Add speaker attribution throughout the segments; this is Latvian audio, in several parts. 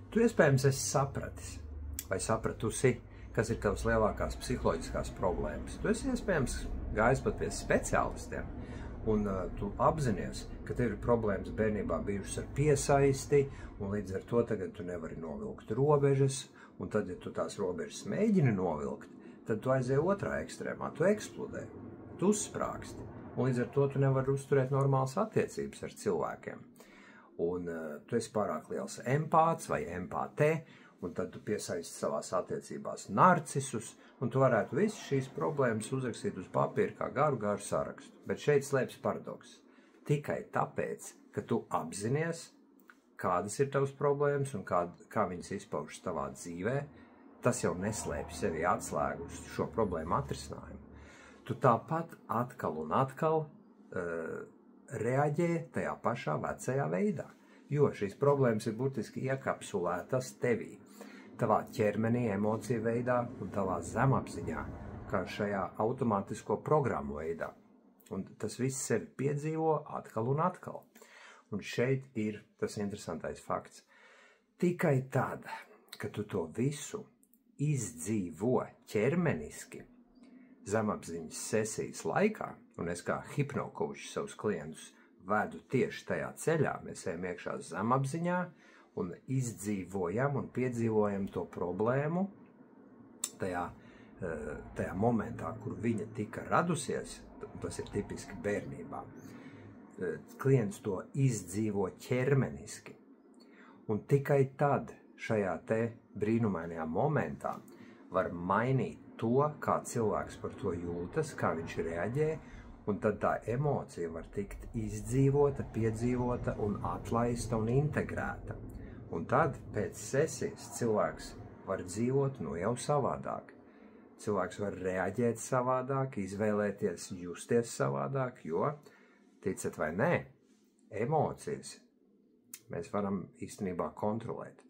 Speaker 1: Tu iespējams esi sapratis vai sapratusi, kas ir tavas lielākās psiholoģiskās problēmas. Tu esi iespējams gājis pat pie speciālistiem, un tu apzinies, ka tev ir problēmas bērnībā bijušas ar piesaisti, un līdz ar to tagad tu nevari novilkt robežas, un tad, ja tu tās robežas mēģini novilkt, tad tu aizēji otrā ekstrēmā, tu eksplodē, tu uzsprāgsti, un līdz ar to tu nevari uzturēt normālas attiecības ar cilvēkiem. Un tu esi pārāk liels empāts vai empātē, un tad tu piesaisti savās attiecībās narcisus, un tu varētu visas šīs problēmas uzrakstīt uz papīra kā garu sarakstu. Bet šeit slēpjas paradoks. Tikai tāpēc, ka tu apzinies, kādas ir tavas problēmas un kā viņas izpaužas tavā dzīvē, tas jau neslēpj sevi atslēgu uz šo problēmu atrisinājumu. Tu tāpat atkal un atkal reaģē tajā pašā vecajā veidā, jo šīs problēmas ir burtiski iekapsulētas tevī, tavā ķermenī, emociju veidā un tavā zemapziņā, kā šajā automātisko programmu veidā. Un tas viss sevi piedzīvo atkal un atkal. Un šeit ir tas interesantais fakts. Tikai tad, kad tu to visu izdzīvo ķermeniski zemapziņas sesijas laikā, un es kā hipnokoučs savus klientus vedu tieši tajā ceļā, mēs ejam iekšā zemapziņā un izdzīvojam un piedzīvojam to problēmu tajā momentā, kur viņa tika radusies, tas ir tipiski bērnībā. Klients to izdzīvo ķermeniski. Un tikai tad šajā te brīnumainajā momentā var mainīt to, kā cilvēks par to jūtas, kā viņš reaģē, un tad tā emocija var tikt izdzīvota, piedzīvota un atlaista un integrēta. Un tad pēc sesijas cilvēks var dzīvot jau savādāk. Cilvēks var reaģēt savādāk, izvēlēties, justies savādāk, jo, ticat vai nē, emocijas mēs varam īstenībā kontrolēt.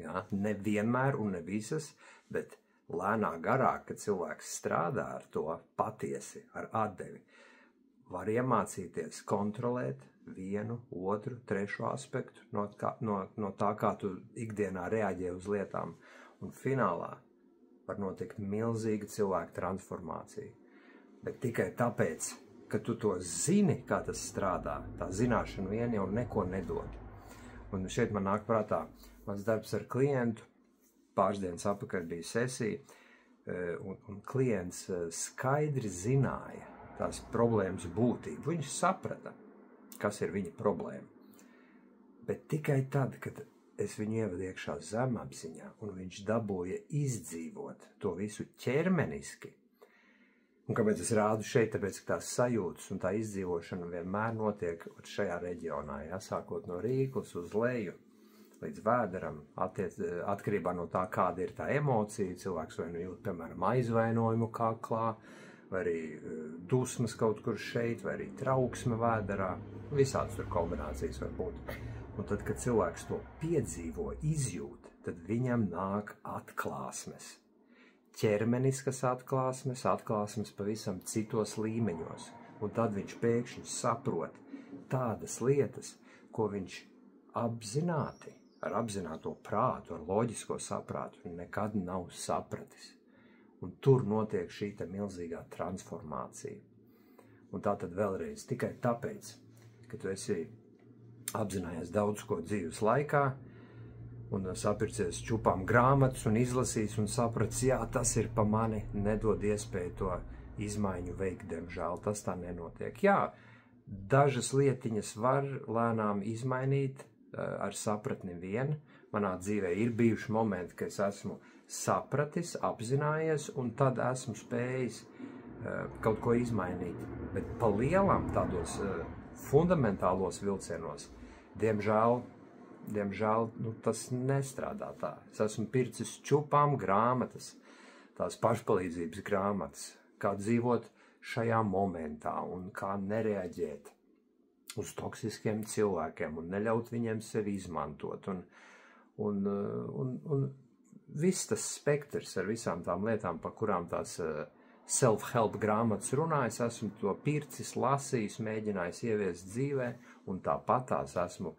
Speaker 1: Ja? Ne vienmēr un ne visas, bet lēnā garā, kad cilvēks strādā ar to patiesi, ar atdevi, var iemācīties kontrolēt vienu, otru, trešo aspektu no tā, kā tu ikdienā reaģē uz lietām. Un finālā var notikt milzīga cilvēka transformācija. Bet tikai tāpēc, ka tu to zini, kā tas strādā, tā zināšana vien jau neko nedod. Un šeit man nāk prātā mans darbs ar klientu. Pāris dienas atpakaļ bija sesija, un klients skaidri zināja tās problēmas būtību. Viņš saprata, kas ir viņa problēma. Bet tikai tad, kad es viņu ievedu iekšā zemapziņā, un viņš dabūja izdzīvot to visu ķermeniski. Un kāpēc es rādu šeit? Tāpēc, ka tās sajūtas un tā izdzīvošana vienmēr notiek šajā reģionā, ja? Sākot no Rīklas uz leju, līdz Vēderam, atkarībā no tā, kāda ir tā emocija, cilvēks vai nu jūt, piemēram, aizvainojumu kaklā, vai arī dusmas kaut kur šeit, vai arī trauksme Vēderā, visādas tur kombinācijas var būt. Un tad, kad cilvēks to piedzīvo, izjūt, tad viņam nāk atklāsmes. Ķermeniskas atklāsmes pavisam citos līmeņos, un tad viņš pēkšņi saprot tādas lietas, ko viņš apzināti, ar apzināto prātu, ar loģisko saprātu nekad nav sapratis. Un tur notiek šī te milzīgā transformācija. Un tā tad vēlreiz tikai tāpēc, ka tu esi apzinājies daudz ko dzīves laikā, un sapircies čupām grāmatas un izlasījis un sapratis, jā, tas ir pa mani, nedod iespēju to izmaiņu veikt, diemžēl, tas tā nenotiek. Jā, dažas lietiņas var lēnām izmainīt, ar sapratni vien. Manā dzīvē ir bijuši momenti, ka es esmu sapratis, apzinājies, un tad esmu spējis kaut ko izmainīt. Bet pa lielam tādos fundamentālos vilcienos, diemžēl, tas nestrādā tā. Es esmu pircis čupām grāmatas, tās pašpalīdzības grāmatas, kā dzīvot šajā momentā un kā nereaģēt uz toksiskiem cilvēkiem un neļaut viņiem sevi izmantot. Un viss tas spektrs ar visām tām lietām, par kurām tās self-help grāmatas runā, es esmu to pircis, lasījis, mēģinājis ieviest dzīvē, un tāpat tās esmu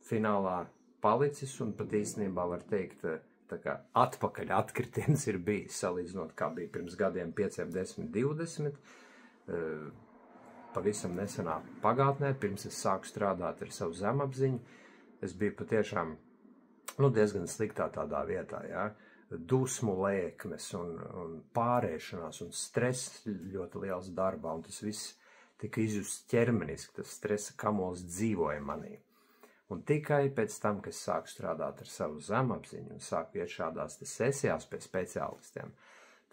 Speaker 1: finālā palicis, un pat īstenībā var teikt, tā kā atpakaļ atkritiens ir bijis, salīdzinot, kā bija pirms gadiem 5, 10, 20. Pavisam nesenā pagātnē, pirms es sāku strādāt ar savu zemapziņu, es biju patiešām diezgan sliktā tādā vietā, ja? Dusmu lēkmes un pārēšanās un stress ļoti liels darbā, un tas viss tika izjusts ķermeniski, tas stresa kamols dzīvoja manī. Un tikai pēc tam, kad es sāku strādāt ar savu zemapziņu un sāku iet šādās sesijās pie speciālistiem,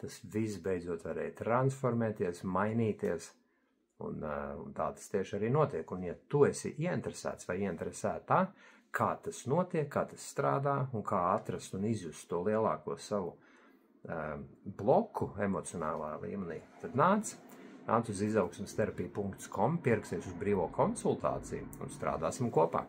Speaker 1: tas viss beidzot varēja transformēties, mainīties, un tā tas tieši arī notiek. Un ja tu esi ieinteresēts vai ieinteresētā, kā tas notiek, kā tas strādā un kā atrast un izjust to lielāko savu bloku emocionālā līmenī, tad nāc uz izaugsmesterapija.com, pieraksties uz brīvo konsultāciju un strādāsim kopā.